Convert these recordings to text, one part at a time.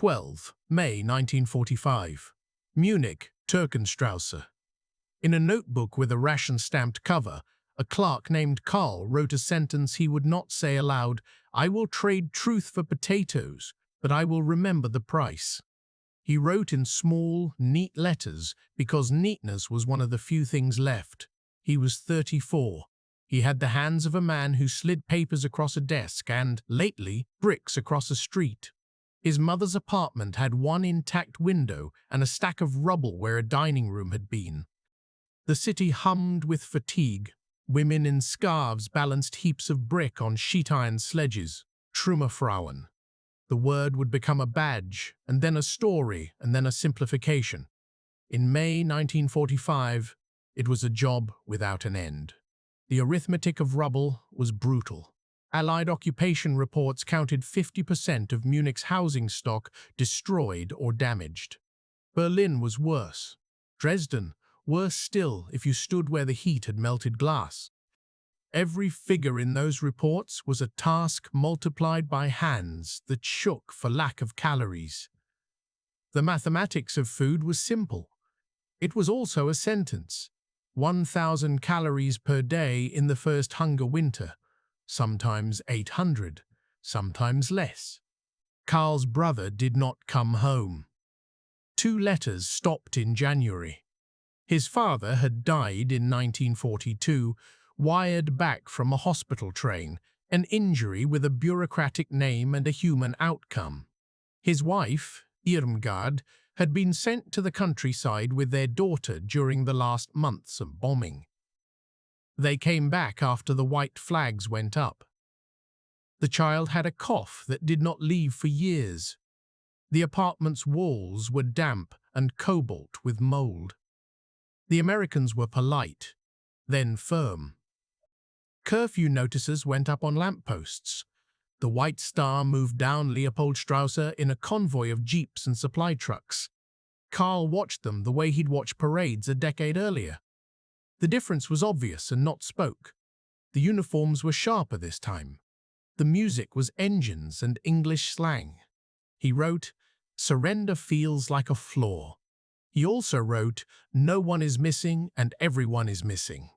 12, May 1945. Munich, Türkenstrasse. In a notebook with a ration-stamped cover, a clerk named Karl wrote a sentence he would not say aloud: "I will trade truth for potatoes, but I will remember the price." He wrote in small, neat letters because neatness was one of the few things left. He was 34. He had the hands of a man who slid papers across a desk and, lately, bricks across a street. His mother's apartment had one intact window and a stack of rubble where a dining room had been. The city hummed with fatigue. Women in scarves balanced heaps of brick on sheet-iron sledges. Trümmerfrauen. The word would become a badge, and then a story, and then a simplification. In May 1945, it was a job without an end. The arithmetic of rubble was brutal. Allied occupation reports counted 50% of Munich's housing stock destroyed or damaged. Berlin was worse. Dresden, worse still if you stood where the heat had melted glass. Every figure in those reports was a task multiplied by hands that shook for lack of calories. The mathematics of food was simple. It was also a sentence. 1,000 calories per day in the first hunger winter, sometimes 800, sometimes less. Karl's brother did not come home. 2 letters stopped in January. His father had died in 1942, wired back from a hospital train, an injury with a bureaucratic name and a human outcome. His wife, Irmgard, had been sent to the countryside with their daughter during the last months of bombing. They came back after the white flags went up. The child had a cough that did not leave for years. The apartment's walls were damp and cobalt with mold. The Americans were polite, then firm. Curfew notices went up on lampposts. The White Star moved down Leopoldstrasse in a convoy of jeeps and supply trucks. Karl watched them the way he'd watched parades a decade earlier. The difference was obvious and not spoke. The uniforms were sharper this time. The music was engines and English slang. He wrote, "Surrender feels like a flaw." He also wrote, "No one is missing and everyone is missing."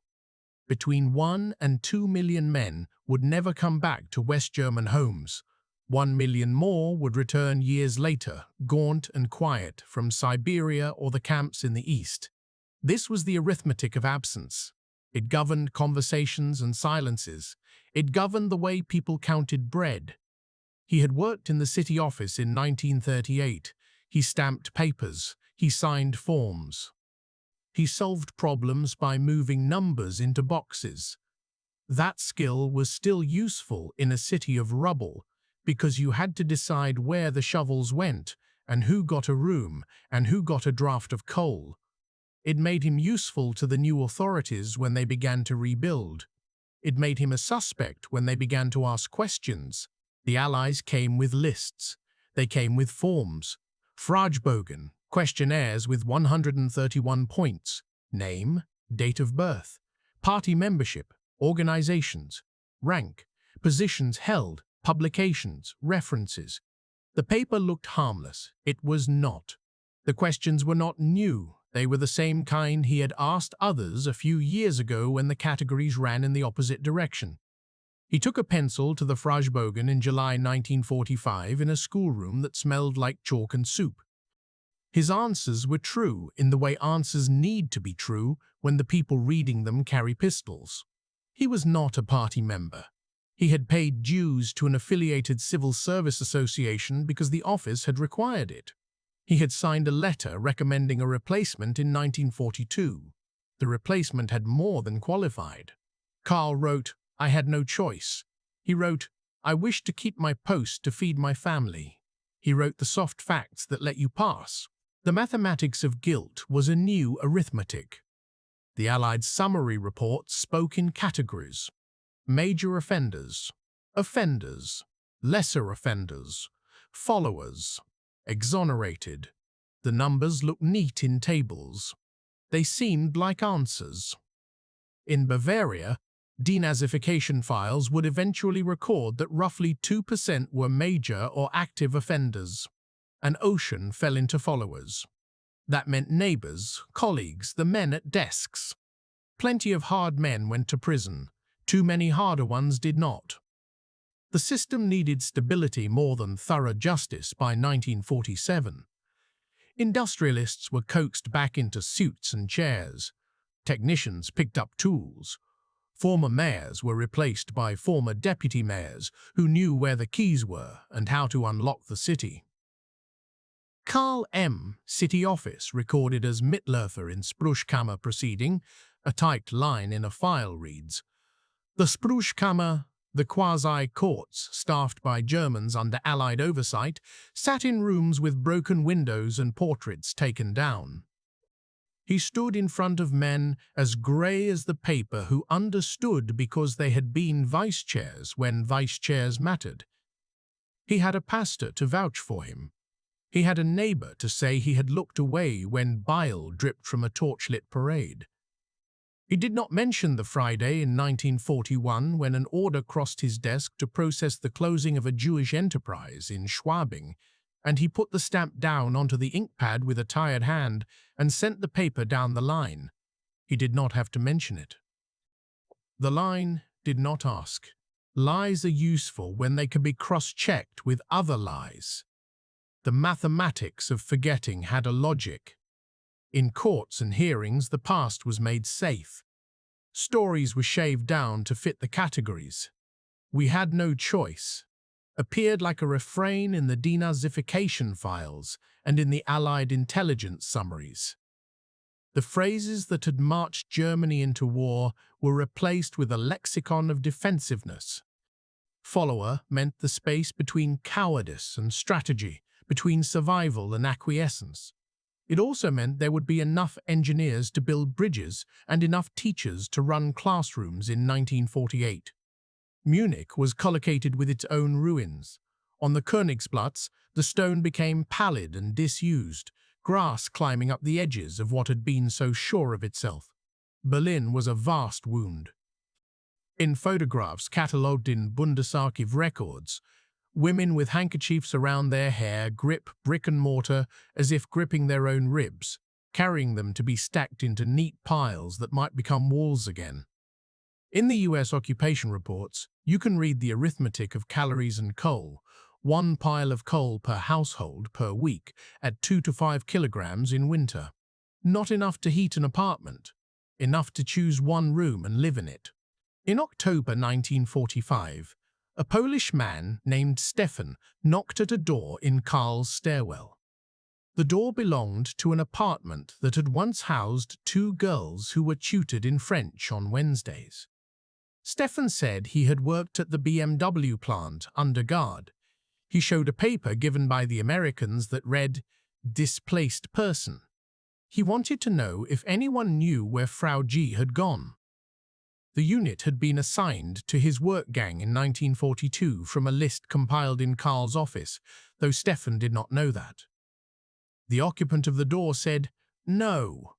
Between 1 and 2 million men would never come back to West German homes. 1 million more would return years later, gaunt and quiet, from Siberia or the camps in the east. This was the arithmetic of absence. It governed conversations and silences. It governed the way people counted bread. He had worked in the city office in 1938. He stamped papers. He signed forms. He solved problems by moving numbers into boxes. That skill was still useful in a city of rubble because you had to decide where the shovels went and who got a room and who got a draft of coal. It made him useful to the new authorities when they began to rebuild. It made him a suspect when they began to ask questions. The Allies came with lists. They came with forms. Fragebogen, questionnaires with 131 points, name, date of birth, party membership, organizations, rank, positions held, publications, references. The paper looked harmless. It was not. The questions were not new. They were the same kind he had asked others a few years ago when the categories ran in the opposite direction. He took a pencil to the Fragebogen in July 1945 in a schoolroom that smelled like chalk and soup. His answers were true in the way answers need to be true when the people reading them carry pistols. He was not a party member. He had paid dues to an affiliated civil service association because the office had required it. He had signed a letter recommending a replacement in 1942. The replacement had more than qualified. Karl wrote, "I had no choice." He wrote, "I wished to keep my post to feed my family." He wrote the soft facts that let you pass. The mathematics of guilt was a new arithmetic. The Allied summary reports spoke in categories: major offenders, offenders, lesser offenders, followers, exonerated. The numbers looked neat in tables. They seemed like answers. In Bavaria, denazification files would eventually record that roughly 2% were major or active offenders. An ocean fell into followers. That meant neighbors, colleagues, the men at desks. Plenty of hard men went to prison. Too many harder ones did not. The system needed stability more than thorough justice by 1947. Industrialists were coaxed back into suits and chairs. Technicians picked up tools. Former mayors were replaced by former deputy mayors who knew where the keys were and how to unlock the city. Karl M. City Office recorded as Mitläufer in Spruchkammer proceeding. A typed line in a file reads, "The Spruchkammer, the quasi-courts, staffed by Germans under Allied oversight, sat in rooms with broken windows and portraits taken down." He stood in front of men as grey as the paper who understood because they had been vice-chairs when vice-chairs mattered. He had a pastor to vouch for him. He had a neighbour to say he had looked away when bile dripped from a torchlit parade. He did not mention the Friday in 1941 when an order crossed his desk to process the closing of a Jewish enterprise in Schwabing, and he put the stamp down onto the ink pad with a tired hand and sent the paper down the line. He did not have to mention it. The line did not ask. Lies are useful when they can be cross-checked with other lies. The mathematics of forgetting had a logic. In courts and hearings, the past was made safe. Stories were shaved down to fit the categories. "We had no choice" appeared like a refrain in the denazification files and in the Allied intelligence summaries. The phrases that had marched Germany into war were replaced with a lexicon of defensiveness. Follower meant the space between cowardice and strategy, between survival and acquiescence. It also meant there would be enough engineers to build bridges and enough teachers to run classrooms in 1948. Munich was collocated with its own ruins. On the Königsplatz, the stone became pallid and disused, grass climbing up the edges of what had been so sure of itself. Berlin was a vast wound. In photographs catalogued in Bundesarchiv records, women with handkerchiefs around their hair grip brick and mortar as if gripping their own ribs, carrying them to be stacked into neat piles that might become walls again. In the US occupation reports, you can read the arithmetic of calories and coal, 1 pile of coal per household per week at 2 to 5 kilograms in winter. Not enough to heat an apartment, enough to choose one room and live in it. In October 1945, a Polish man named Stefan knocked at a door in Karl's stairwell. The door belonged to an apartment that had once housed 2 girls who were tutored in French on Wednesdays. Stefan said he had worked at the BMW plant under guard. He showed a paper given by the Americans that read, "Displaced person." He wanted to know if anyone knew where Frau G had gone. The unit had been assigned to his work gang in 1942 from a list compiled in Karl's office, though Stefan did not know that. The occupant of the door said, "No."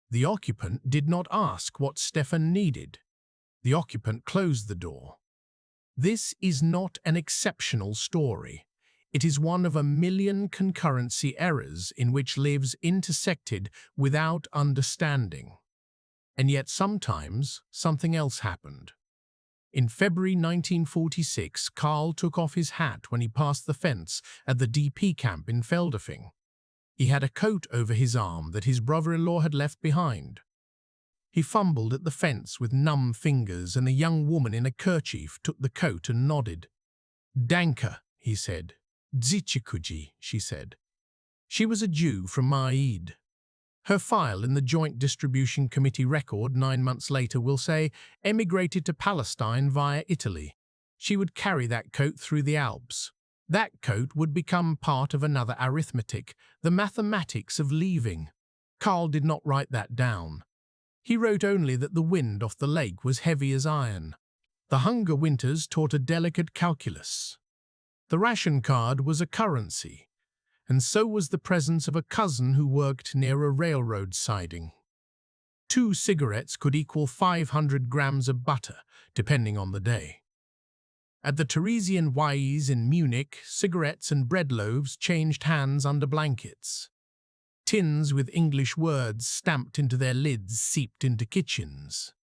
The occupant did not ask what Stefan needed. The occupant closed the door. This is not an exceptional story. It is one of a million concurrency errors in which lives intersected without understanding. And yet sometimes something else happened. In February 1946, Karl took off his hat when he passed the fence at the DP camp in Feldafing. He had a coat over his arm that his brother-in-law had left behind. He fumbled at the fence with numb fingers, and a young woman in a kerchief took the coat and nodded. "Danke," he said. "Dziękuję," she said. She was a Jew from Maid. Her file in the Joint Distribution Committee record 9 months later will say, "Emigrated to Palestine via Italy." She would carry that coat through the Alps. That coat would become part of another arithmetic, the mathematics of leaving. Karl did not write that down. He wrote only that the wind off the lake was heavy as iron. The hunger winters taught a delicate calculus. The ration card was a currency, and so was the presence of a cousin who worked near a railroad siding. 2 cigarettes could equal 500 grams of butter, depending on the day. At the WWIIs in Munich, cigarettes and bread loaves changed hands under blankets. Tins with English words stamped into their lids seeped into kitchens.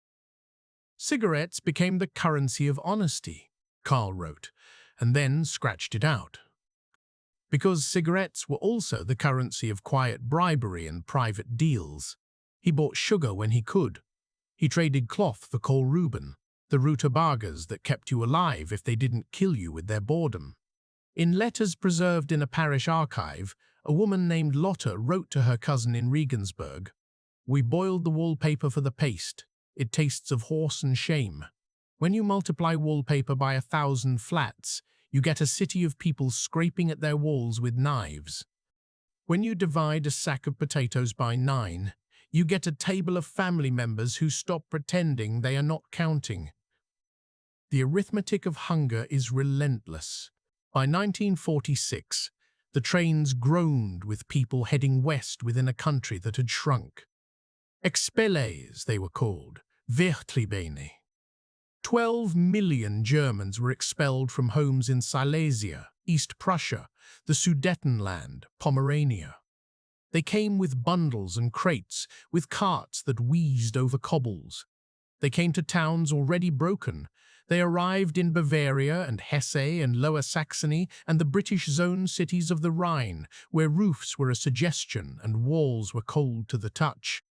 Cigarettes became the currency of honesty, Karl wrote, and then scratched it out. Because cigarettes were also the currency of quiet bribery and private deals, he bought sugar when he could. He traded cloth for courtroom, the rutabagas that kept you alive if they didn't kill you with their boredom. In letters preserved in a parish archive, a woman named Lotta wrote to her cousin in Regensburg, "We boiled the wallpaper for the paste. It tastes of horse and shame. When you multiply wallpaper by 1,000 flats, you get a city of people scraping at their walls with knives. When you divide a sack of potatoes by 9, you get a table of family members who stop pretending they are not counting." The arithmetic of hunger is relentless. By 1946, the trains groaned with people heading west within a country that had shrunk. Expellees, they were called, Wehrtribene. 12 million Germans were expelled from homes in Silesia, East Prussia, the Sudetenland, Pomerania. They came with bundles and crates, with carts that wheezed over cobbles. They came to towns already broken. They arrived in Bavaria and Hesse and Lower Saxony and the British zone cities of the Rhine, where roofs were a suggestion and walls were cold to the touch.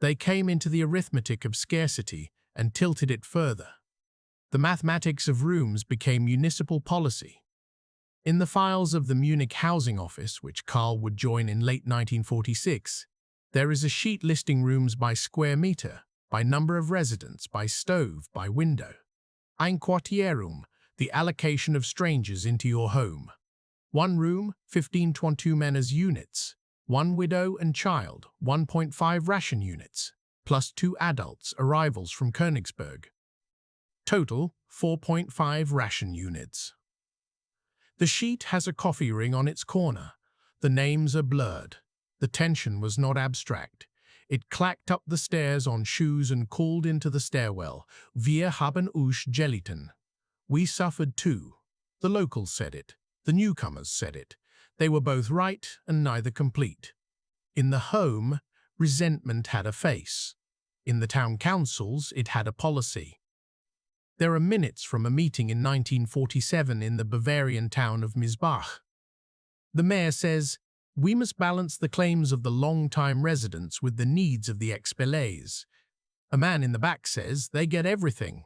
They came into the arithmetic of scarcity and tilted it further. The mathematics of rooms became municipal policy. In the files of the Munich Housing Office, which Karl would join in late 1946, there is a sheet listing rooms by square meter, by number of residents, by stove, by window. Ein Quartierum, the allocation of strangers into your home. 1 room, 15.2 Männers units. 1 widow and child, 1.5 ration units, plus 2 adults, arrivals from Königsberg. Total, 4.5 ration units. The sheet has a coffee ring on its corner. The names are blurred. The tension was not abstract. It clacked up the stairs on shoes and called into the stairwell, "Wir haben euch gelitten." We suffered too. The locals said it. The newcomers said it. They were both right and neither complete. In the home, resentment had a face. In the town councils, it had a policy. There are minutes from a meeting in 1947 in the Bavarian town of Misbach. The mayor says, "We must balance the claims of the long-time residents with the needs of the expellees." A man in the back says, "They get everything."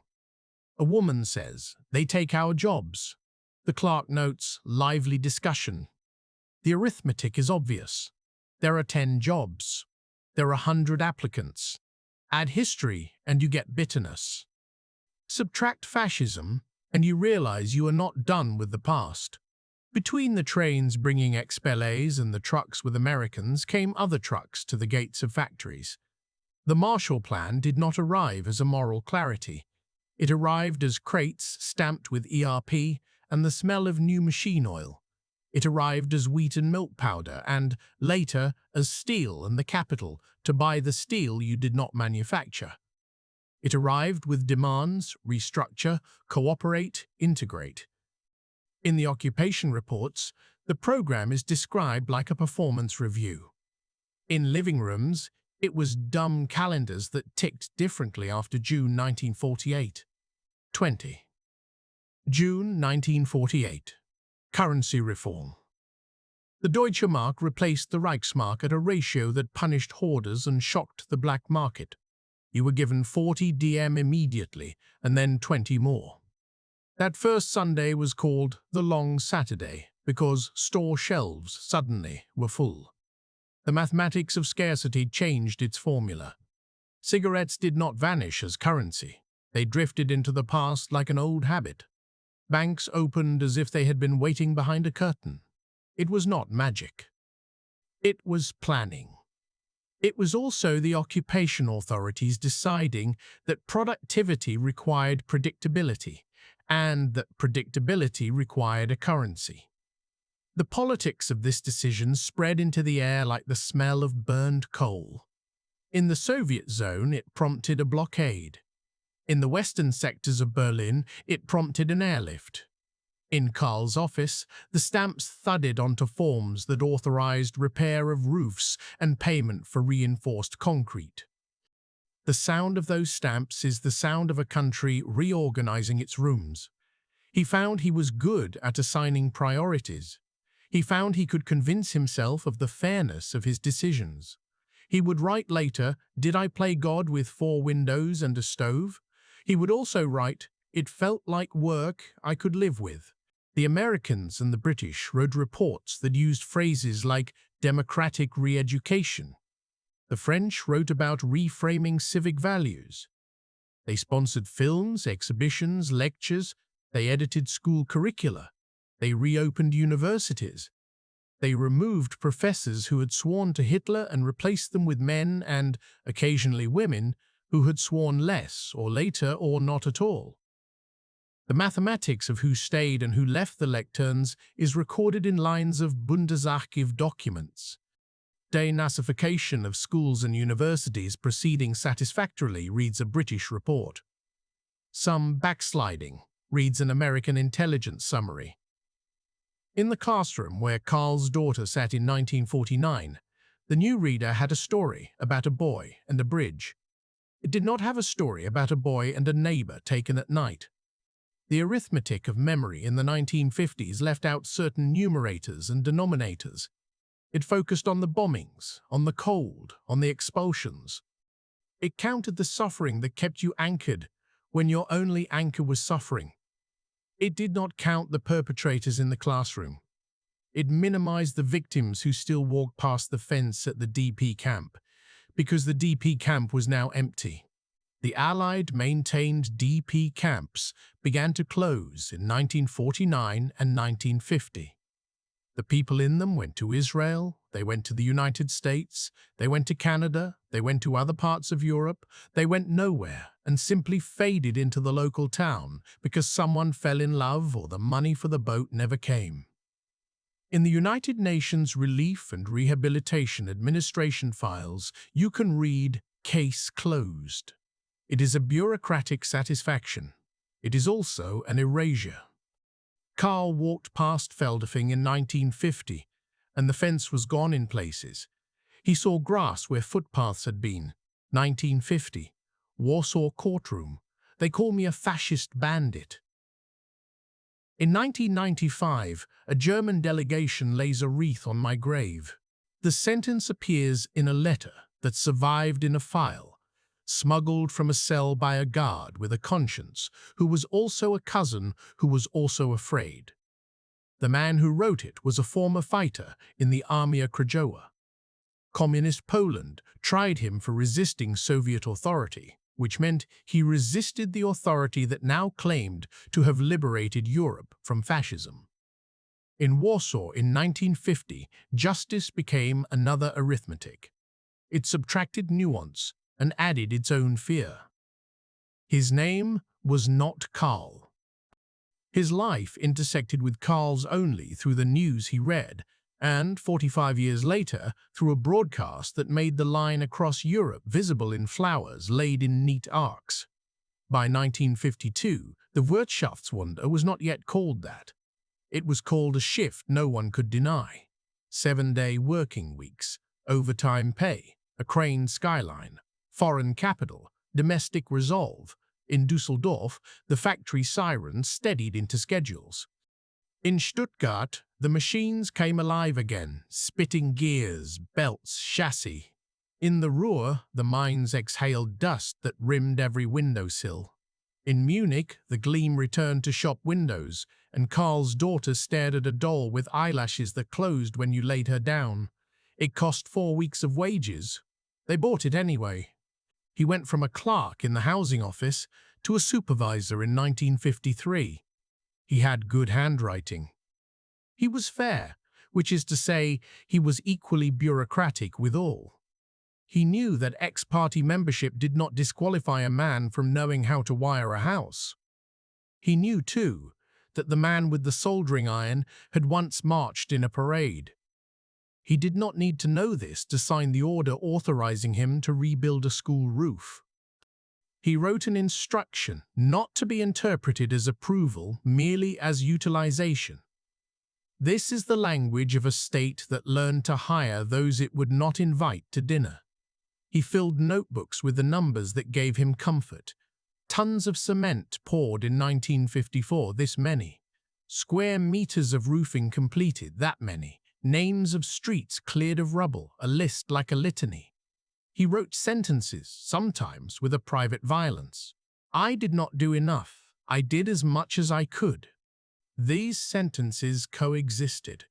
A woman says, "They take our jobs." The clerk notes, "Lively discussion." The arithmetic is obvious. There are 10 jobs. There are 100 applicants. Add history and you get bitterness. Subtract fascism and you realize you are not done with the past. Between the trains bringing expellees and the trucks with Americans came other trucks to the gates of factories. The Marshall Plan did not arrive as a moral clarity. It arrived as crates stamped with ERP and the smell of new machine oil. It arrived as wheat and milk powder and, later, as steel and the capital to buy the steel you did not manufacture. It arrived with demands, restructure, cooperate, integrate. In the occupation reports, the program is described like a performance review. In living rooms, it was dumb calendars that ticked differently after June 1948. 20. June 1948. Currency reform. The Deutsche Mark replaced the Reichsmark at a ratio that punished hoarders and shocked the black market. You were given 40 DM immediately, and then 20 more. That first Sunday was called the Long Saturday because store shelves suddenly were full. The mathematics of scarcity changed its formula. Cigarettes did not vanish as currency. They drifted into the past like an old habit. Banks opened as if they had been waiting behind a curtain. It was not magic. It was planning. It was also the occupation authorities deciding that productivity required predictability, and that predictability required a currency. The politics of this decision spread into the air like the smell of burned coal. In the Soviet zone, it prompted a blockade. In the western sectors of Berlin, it prompted an airlift. In Karl's office, the stamps thudded onto forms that authorized repair of roofs and payment for reinforced concrete. The sound of those stamps is the sound of a country reorganizing its rooms. He found he was good at assigning priorities. He found he could convince himself of the fairness of his decisions. He would write later, "Did I play God with 4 windows and a stove?" He would also write, "It felt like work I could live with." The Americans and the British wrote reports that used phrases like democratic re-education. The French wrote about reframing civic values. They sponsored films, exhibitions, lectures. They edited school curricula. They reopened universities. They removed professors who had sworn to Hitler and replaced them with men and, occasionally women, who had sworn less or later or not at all. The mathematics of who stayed and who left the lecterns is recorded in lines of Bundesarchiv documents. Denazification of schools and universities proceeding satisfactorily, reads a British report. Some backsliding, reads an American intelligence summary. In the classroom where Karl's daughter sat in 1949, the new reader had a story about a boy and a bridge. It did not have a story about a boy and a neighbor taken at night. The arithmetic of memory in the 1950s left out certain numerators and denominators. It focused on the bombings, on the cold, on the expulsions. It counted the suffering that kept you anchored when your only anchor was suffering. It did not count the perpetrators in the classroom. It minimized the victims who still walked past the fence at the DP camp, because the DP camp was now empty. The Allied-maintained DP camps began to close in 1949 and 1950. The people in them went to Israel, they went to the United States, they went to Canada, they went to other parts of Europe, they went nowhere and simply faded into the local town because someone fell in love or the money for the boat never came. In the United Nations Relief and Rehabilitation Administration files, you can read "Case closed." It is a bureaucratic satisfaction. It is also an erasure. Karl walked past Feldafing in 1950, and the fence was gone in places. He saw grass where footpaths had been. 1950. Warsaw courtroom. They call me a fascist bandit. In 1995, a German delegation lays a wreath on my grave. The sentence appears in a letter that survived in a file, smuggled from a cell by a guard with a conscience, who was also a cousin who was also afraid. The man who wrote it was a former fighter in the Armia Krajowa. Communist Poland tried him for resisting Soviet authority, which meant he resisted the authority that now claimed to have liberated Europe from fascism. In Warsaw in 1950, justice became another arithmetic. It subtracted nuance and added its own fear. His name was not Karl. His life intersected with Karl's only through the news he read, and 45 years later, through a broadcast that made the line across Europe visible in flowers laid in neat arcs. By 1952, the Wirtschaftswunder was not yet called that. It was called a shift no one could deny. 7-day working weeks, overtime pay, a crane skyline, foreign capital, domestic resolve. In Dusseldorf, the factory sirens steadied into schedules. In Stuttgart, the machines came alive again, spitting gears, belts, chassis. In the Ruhr, the mines exhaled dust that rimmed every windowsill. In Munich, the gleam returned to shop windows, and Karl's daughter stared at a doll with eyelashes that closed when you laid her down. It cost 4 weeks of wages. They bought it anyway. He went from a clerk in the housing office to a supervisor in 1953. He had good handwriting. He was fair, which is to say, he was equally bureaucratic withal. He knew that ex-party membership did not disqualify a man from knowing how to wire a house. He knew, too, that the man with the soldering iron had once marched in a parade. He did not need to know this to sign the order authorizing him to rebuild a school roof. He wrote an instruction, not to be interpreted as approval, merely as utilization. This is the language of a state that learned to hire those it would not invite to dinner. He filled notebooks with the numbers that gave him comfort. Tons of cement poured in 1954, this many. Square meters of roofing completed, that many. Names of streets cleared of rubble, a list like a litany. He wrote sentences, sometimes with a private violence. I did not do enough. I did as much as I could. These sentences coexisted.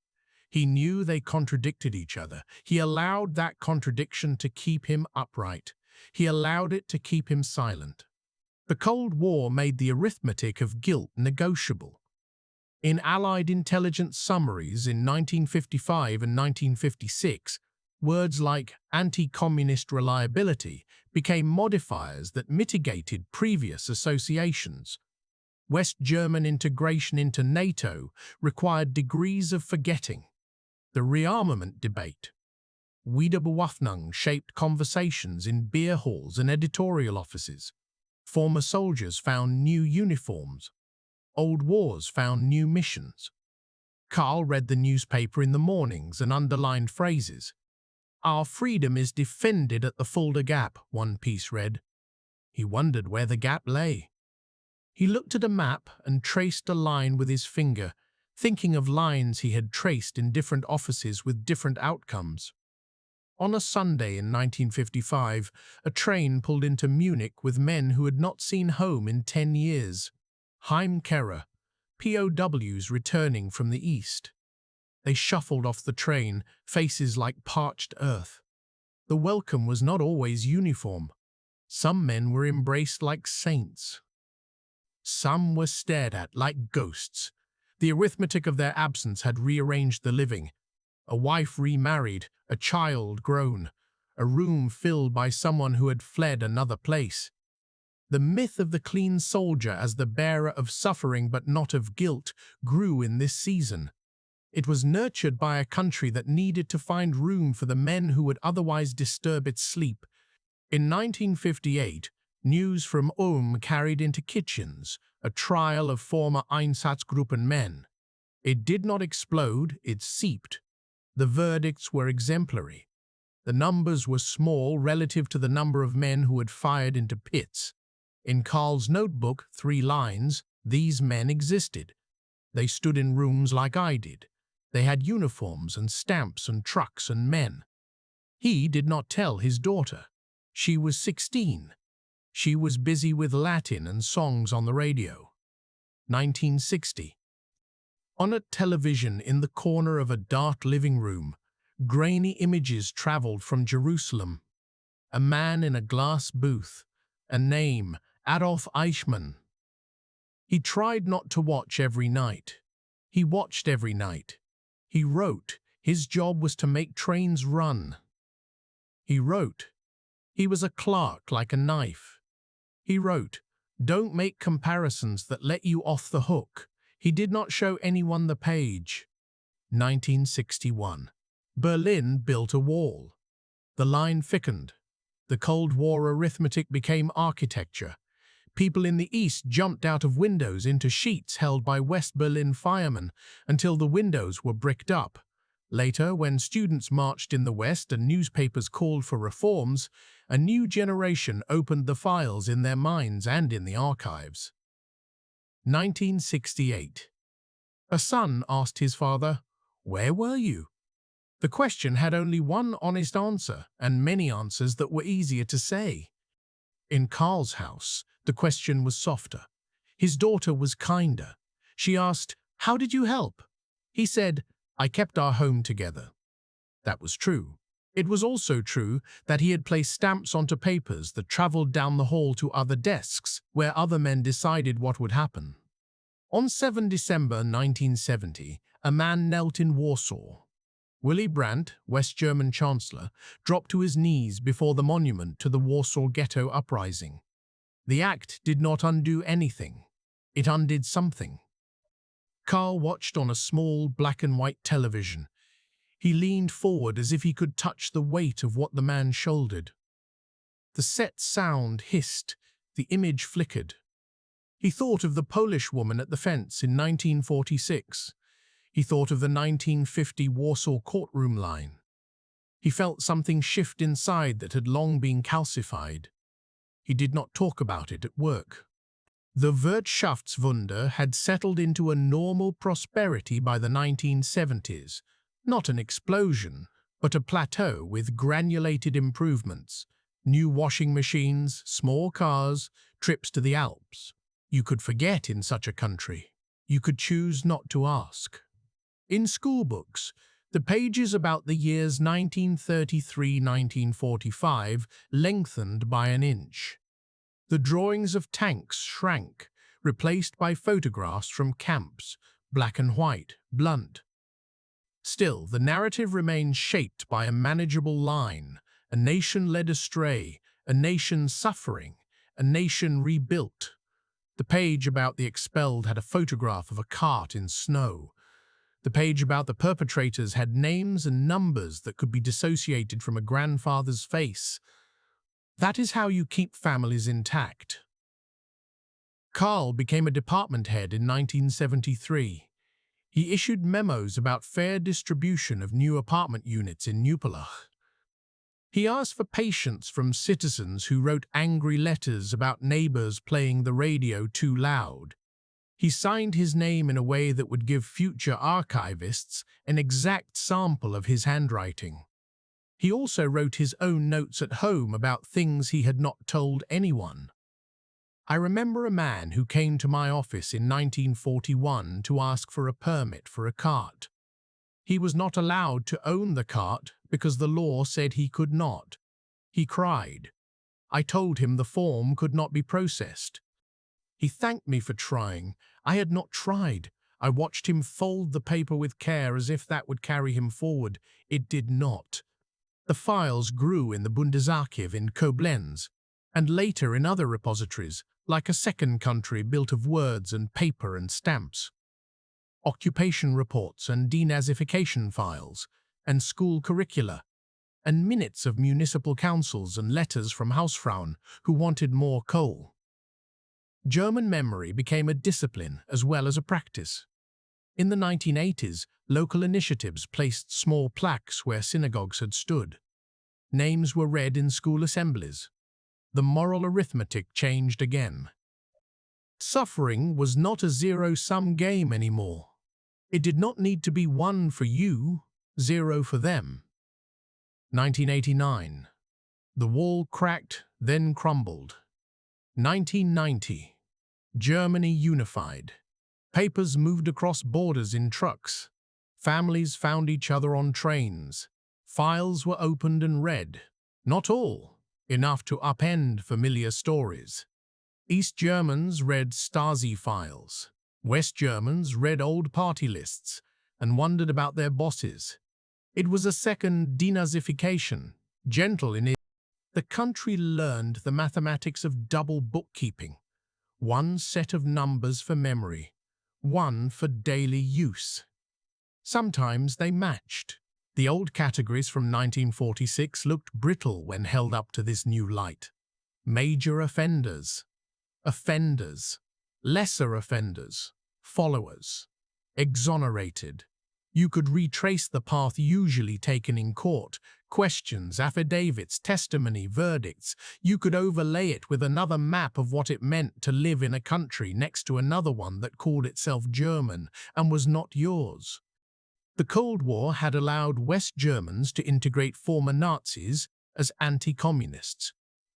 He knew they contradicted each other. He allowed that contradiction to keep him upright. He allowed it to keep him silent. The Cold War made the arithmetic of guilt negotiable. In Allied intelligence summaries in 1955 and 1956, words like anti-communist reliability became modifiers that mitigated previous associations. West German integration into NATO required degrees of forgetting. The rearmament debate. Wiederbewaffnung shaped conversations in beer halls and editorial offices. Former soldiers found new uniforms. Old wars found new missions. Karl read the newspaper in the mornings and underlined phrases. Our freedom is defended at the Fulda Gap, one piece read. He wondered where the gap lay. He looked at a map and traced a line with his finger, thinking of lines he had traced in different offices with different outcomes. On a Sunday in 1955, a train pulled into Munich with men who had not seen home in 10 years. Heimkehrer, POWs returning from the East. They shuffled off the train, faces like parched earth. The welcome was not always uniform. Some men were embraced like saints. Some were stared at like ghosts. The arithmetic of their absence had rearranged the living. A wife remarried, a child grown, a room filled by someone who had fled another place. The myth of the clean soldier as the bearer of suffering but not of guilt grew in this season. It was nurtured by a country that needed to find room for the men who would otherwise disturb its sleep. In 1958, news from Ulm carried into kitchens a trial of former Einsatzgruppen men. It did not explode, it seeped. The verdicts were exemplary. The numbers were small relative to the number of men who had fired into pits. In Karl's notebook, 3 lines, these men existed. They stood in rooms like I did. They had uniforms and stamps and trucks and men. He did not tell his daughter. She was 16. She was busy with Latin and songs on the radio. 1960. On a television in the corner of a dark living room, grainy images traveled from Jerusalem. A man in a glass booth. A name, Adolf Eichmann. He tried not to watch every night. He watched every night. He wrote. His job was to make trains run. He wrote. He was a clerk like a knife. He wrote, don't make comparisons that let you off the hook. He did not show anyone the page. 1961. Berlin built a wall. The line thickened. The Cold War arithmetic became architecture. People in the East jumped out of windows into sheets held by West Berlin firemen until the windows were bricked up. Later, when students marched in the West and newspapers called for reforms, a new generation opened the files in their minds and in the archives. 1968. A son asked his father, "Where were you?" The question had only one honest answer, and many answers that were easier to say. In Karl's house, the question was softer. His daughter was kinder. She asked, "How did you help?" He said, "I kept our home together." That was true. It was also true that he had placed stamps onto papers that traveled down the hall to other desks, where other men decided what would happen. On 7 December 1970, a man knelt in Warsaw. Willy Brandt, West German Chancellor, dropped to his knees before the monument to the Warsaw Ghetto Uprising. The act did not undo anything. It undid something. Karl watched on a small black-and-white television. He leaned forward as if he could touch the weight of what the man shouldered. The set sound hissed. The image flickered. He thought of the Polish woman at the fence in 1946. He thought of the 1950 Warsaw courtroom line. He felt something shift inside that had long been calcified. He did not talk about it at work. The Wirtschaftswunder had settled into a normal prosperity by the 1970s, not an explosion, but a plateau with granulated improvements, new washing machines, small cars, trips to the Alps. You could forget in such a country. You could choose not to ask. In school books, the pages about the years 1933–1945 lengthened by an inch. The drawings of tanks shrank, replaced by photographs from camps, black and white, blunt. Still, the narrative remained shaped by a manageable line, a nation led astray, a nation suffering, a nation rebuilt. The page about the expelled had a photograph of a cart in snow. The page about the perpetrators had names and numbers that could be dissociated from a grandfather's face. That is how you keep families intact. Karl became a department head in 1973. He issued memos about fair distribution of new apartment units in Neupolach. He asked for patience from citizens who wrote angry letters about neighbors playing the radio too loud. He signed his name in a way that would give future archivists an exact sample of his handwriting. He also wrote his own notes at home about things he had not told anyone. I remember a man who came to my office in 1941 to ask for a permit for a cart. He was not allowed to own the cart because the law said he could not. He cried. I told him the form could not be processed. He thanked me for trying. I had not tried. I watched him fold the paper with care as if that would carry him forward. It did not. The files grew in the Bundesarchiv in Koblenz, and later in other repositories, like a second country built of words and paper and stamps. Occupation reports and denazification files, and school curricula, and minutes of municipal councils and letters from Hausfrauen who wanted more coal. German memory became a discipline as well as a practice. In the 1980s, local initiatives placed small plaques where synagogues had stood. Names were read in school assemblies. The moral arithmetic changed again. Suffering was not a zero-sum game anymore. It did not need to be 1 for you, 0 for them. 1989. The wall cracked, then crumbled. 1990. Germany unified. Papers moved across borders in trucks. Families found each other on trains. Files were opened and read. Not all, enough to upend familiar stories. East Germans read Stasi files. West Germans read old party lists and wondered about their bosses. It was a second denazification, gentle in it. The country learned the mathematics of double bookkeeping. 1 set of numbers for memory, 1 for daily use. Sometimes they matched. The old categories from 1946 looked brittle when held up to this new light. Major offenders, offenders, lesser offenders, followers, exonerated. You could retrace the path usually taken in court, questions, affidavits, testimony, verdicts. You could overlay it with another map of what it meant to live in a country next to another one that called itself German and was not yours. The Cold War had allowed West Germans to integrate former Nazis as anti-communists.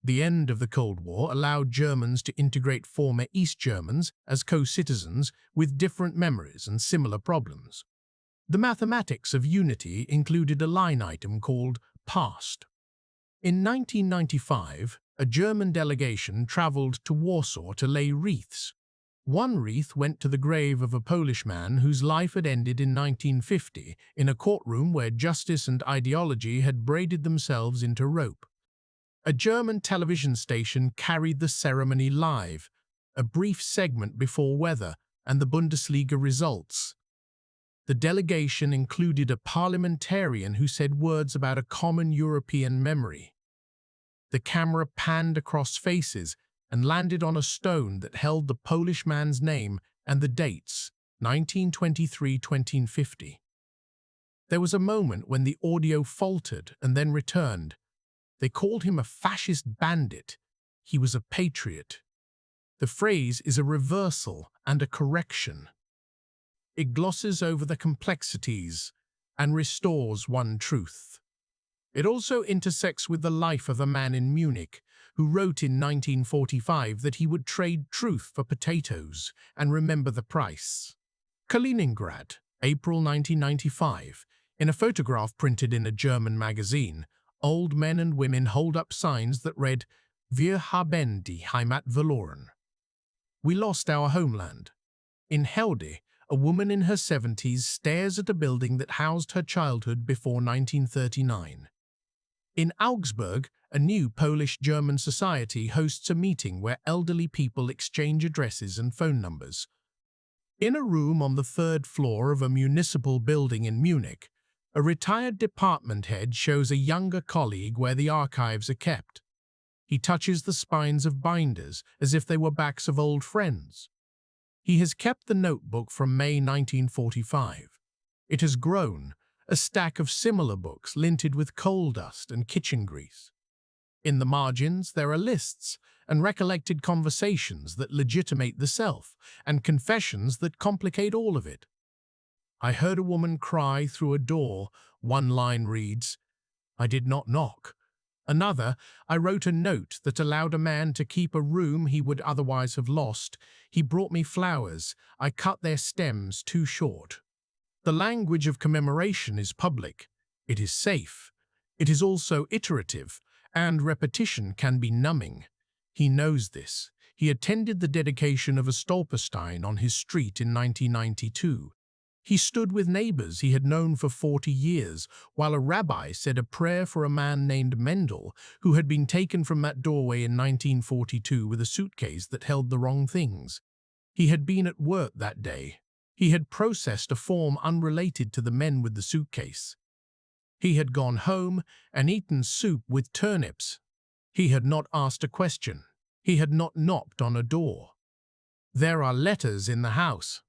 The end of the Cold War allowed Germans to integrate former East Germans as co-citizens with different memories and similar problems. The mathematics of unity included a line item called past. In 1995, a German delegation traveled to Warsaw to lay wreaths. One wreath went to the grave of a Polish man whose life had ended in 1950 in a courtroom where justice and ideology had braided themselves into rope. A German television station carried the ceremony live, a brief segment before weather and the Bundesliga results. The delegation included a parliamentarian who said words about a common European memory. The camera panned across faces, and landed on a stone that held the Polish man's name and the dates, 1923–1950. There was a moment when the audio faltered and then returned. They called him a fascist bandit. He was a patriot. The phrase is a reversal and a correction. It glosses over the complexities and restores one truth. It also intersects with the life of a man in Munich who wrote in 1945 that he would trade truth for potatoes and remember the price. Kaliningrad, April 1995. In a photograph printed in a German magazine, old men and women hold up signs that read, "Wir haben die Heimat verloren." We lost our homeland. In Helde, a woman in her 70s stares at a building that housed her childhood before 1939. In Augsburg, a new Polish-German society hosts a meeting where elderly people exchange addresses and phone numbers. In a room on the third floor of a municipal building in Munich, a retired department head shows a younger colleague where the archives are kept. He touches the spines of binders as if they were backs of old friends. He has kept the notebook from May 1945. It has grown, a stack of similar books linted with coal dust and kitchen grease. In the margins, there are lists and recollected conversations that legitimate the self, and confessions that complicate all of it. I heard a woman cry through a door. One line reads, "I did not knock." Another, "I wrote a note that allowed a man to keep a room he would otherwise have lost. He brought me flowers. I cut their stems too short." The language of commemoration is public. It is safe. It is also iterative, and repetition can be numbing. He knows this. He attended the dedication of a stolperstein on his street in 1992. He stood with neighbors he had known for 40 years, while a rabbi said a prayer for a man named Mendel, who had been taken from that doorway in 1942 with a suitcase that held the wrong things. He had been at work that day. He had processed a form unrelated to the men with the suitcase. He had gone home and eaten soup with turnips. He had not asked a question. He had not knocked on a door. There are letters in the house.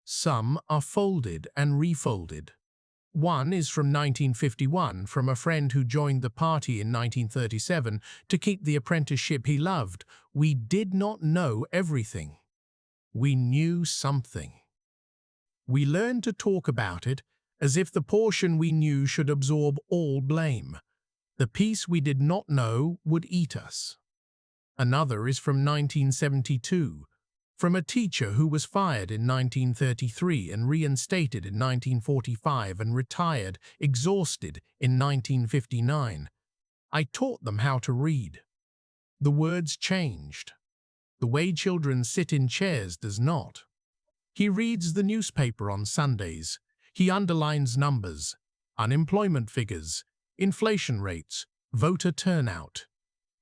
Some are folded and refolded. One is from 1951 from a friend who joined the party in 1937 to keep the apprenticeship he loved. We did not know everything. We knew something. We learned to talk about it as if the portion we knew should absorb all blame. The piece we did not know would eat us. Another is from 1972. From a teacher who was fired in 1933 and reinstated in 1945 and retired, exhausted, in 1959. I taught them how to read. The words changed. The way children sit in chairs does not. He reads the newspaper on Sundays. He underlines numbers, unemployment figures, inflation rates, voter turnout.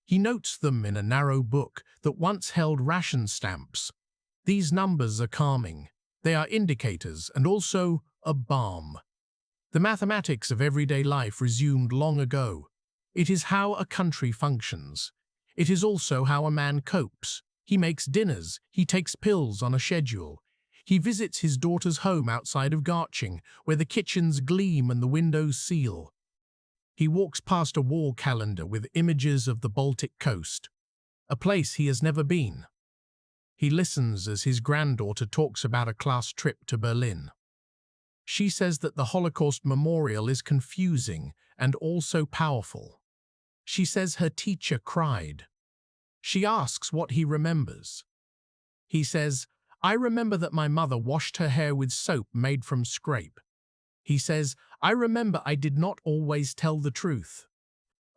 He notes them in a narrow book that once held ration stamps. These numbers are calming. They are indicators and also a balm. The mathematics of everyday life resumed long ago. It is how a country functions. It is also how a man copes. He makes dinners. He takes pills on a schedule. He visits his daughter's home outside of Garching, where the kitchens gleam and the windows seal. He walks past a wall calendar with images of the Baltic coast, a place he has never been. He listens as his granddaughter talks about a class trip to Berlin. She says that the Holocaust Memorial is confusing and also powerful. She says her teacher cried. She asks what he remembers. He says, "I remember that my mother washed her hair with soap made from scrape." He says, "I remember I did not always tell the truth."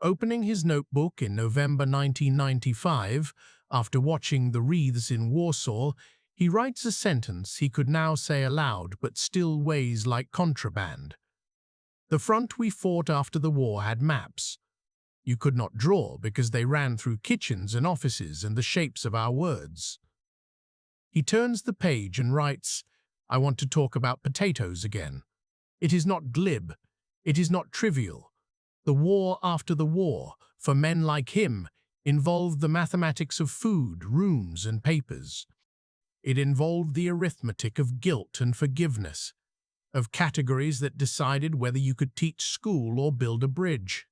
Opening his notebook in November 1995, after watching the wreaths in Warsaw, he writes a sentence he could now say aloud but still weighs like contraband. "The front we fought after the war had maps. You could not draw because they ran through kitchens and offices and the shapes of our words." He turns the page and writes, "I want to talk about potatoes again. It is not glib. It is not trivial. The war after the war, for men like him, involved the mathematics of food, rooms, and papers. It involved the arithmetic of guilt and forgiveness, of categories that decided whether you could teach school or build a bridge.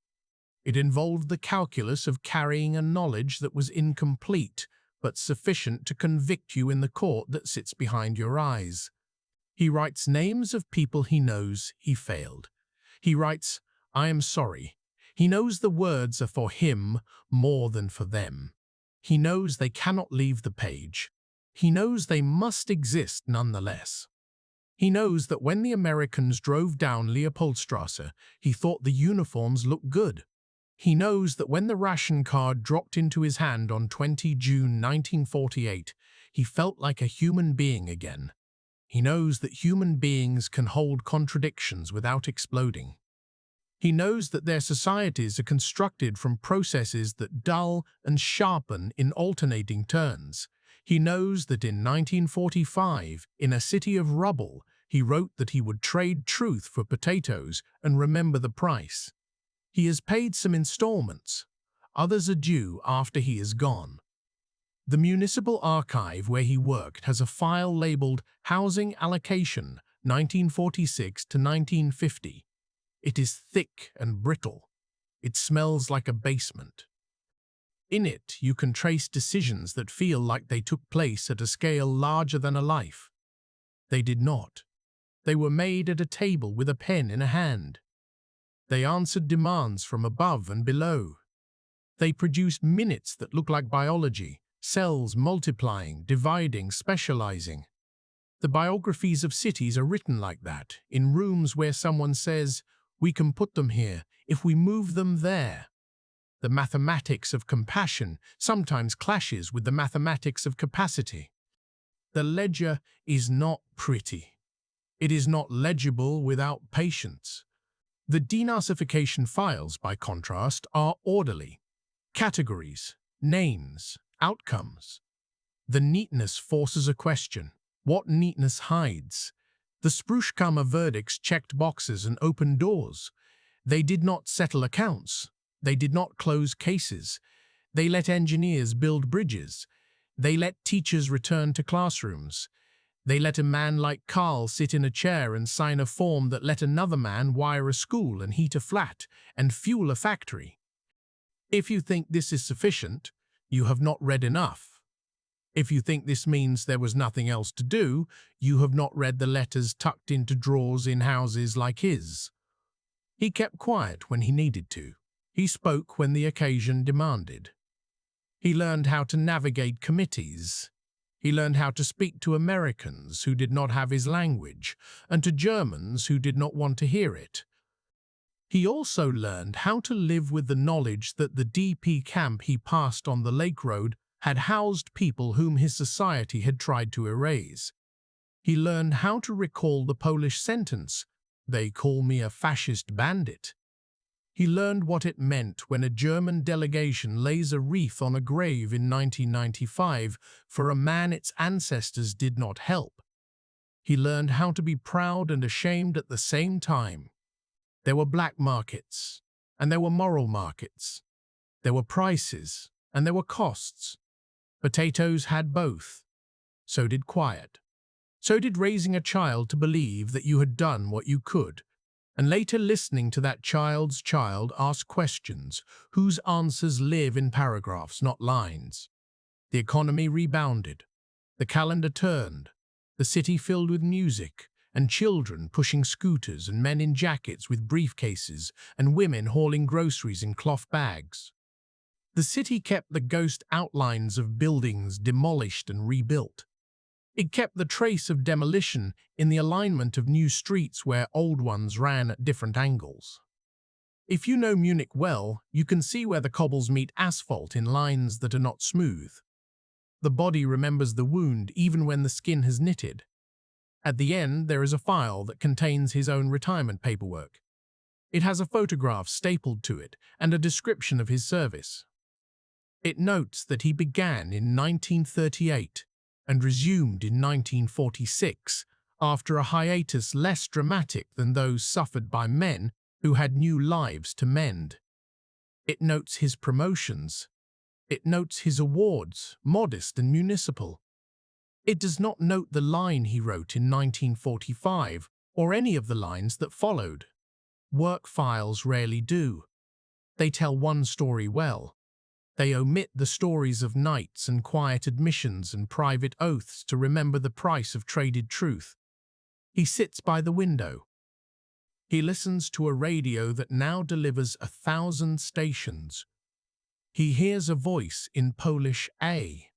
It involved the calculus of carrying a knowledge that was incomplete but sufficient to convict you in the court that sits behind your eyes. He writes names of people he knows he failed. He writes, "I am sorry." He knows the words are for him more than for them. He knows they cannot leave the page. He knows they must exist nonetheless. He knows that when the Americans drove down Leopoldstrasse, he thought the uniforms looked good. He knows that when the ration card dropped into his hand on 20 June 1948, he felt like a human being again. He knows that human beings can hold contradictions without exploding. He knows that their societies are constructed from processes that dull and sharpen in alternating turns. He knows that in 1945, in a city of rubble, he wrote that he would trade truth for potatoes and remember the price. He has paid some installments. Others are due after he is gone. The municipal archive where he worked has a file labeled Housing Allocation 1946 to 1950. It is thick and brittle. It smells like a basement. In it, you can trace decisions that feel like they took place at a scale larger than a life. They did not. They were made at a table with a pen in a hand. They answered demands from above and below. They produced minutes that look like biology, cells multiplying, dividing, specializing. The biographies of cities are written like that, in rooms where someone says, "We can put them here if we move them there." The mathematics of compassion sometimes clashes with the mathematics of capacity. The ledger is not pretty. It is not legible without patience. The denazification files, by contrast, are orderly. Categories, names, outcomes. The neatness forces a question. What neatness hides? The Spruchkammer verdicts checked boxes and opened doors. They did not settle accounts. They did not close cases. They let engineers build bridges. They let teachers return to classrooms. They let a man like Karl sit in a chair and sign a form that let another man wire a school and heat a flat and fuel a factory. If you think this is sufficient, you have not read enough. If you think this means there was nothing else to do, you have not read the letters tucked into drawers in houses like his. He kept quiet when he needed to. He spoke when the occasion demanded. He learned how to navigate committees. He learned how to speak to Americans who did not have his language and to Germans who did not want to hear it. He also learned how to live with the knowledge that the DP camp he passed on the Lake Road had housed people whom his society had tried to erase. He learned how to recall the Polish sentence, "They call me a fascist bandit." He learned what it meant when a German delegation lays a wreath on a grave in 1995 for a man its ancestors did not help. He learned how to be proud and ashamed at the same time. There were black markets, and there were moral markets. There were prices, and there were costs. Potatoes had both. So did quiet. So did raising a child to believe that you had done what you could, and later listening to that child's child ask questions whose answers live in paragraphs, not lines. The economy rebounded. The calendar turned. The city filled with music, and children pushing scooters, and men in jackets with briefcases, and women hauling groceries in cloth bags. The city kept the ghost outlines of buildings demolished and rebuilt. It kept the trace of demolition in the alignment of new streets where old ones ran at different angles. If you know Munich well, you can see where the cobbles meet asphalt in lines that are not smooth. The body remembers the wound even when the skin has knitted. At the end, there is a file that contains his own retirement paperwork. It has a photograph stapled to it and a description of his service. It notes that he began in 1938 and resumed in 1946 after a hiatus less dramatic than those suffered by men who had new lives to mend. It notes his promotions. It notes his awards, modest and municipal. It does not note the line he wrote in 1945 or any of the lines that followed. Work files rarely do. They tell one story well. They omit the stories of nights and quiet admissions and private oaths to remember the price of traded truth. He sits by the window. He listens to a radio that now delivers 1,000 stations. He hears a voice in Polish A.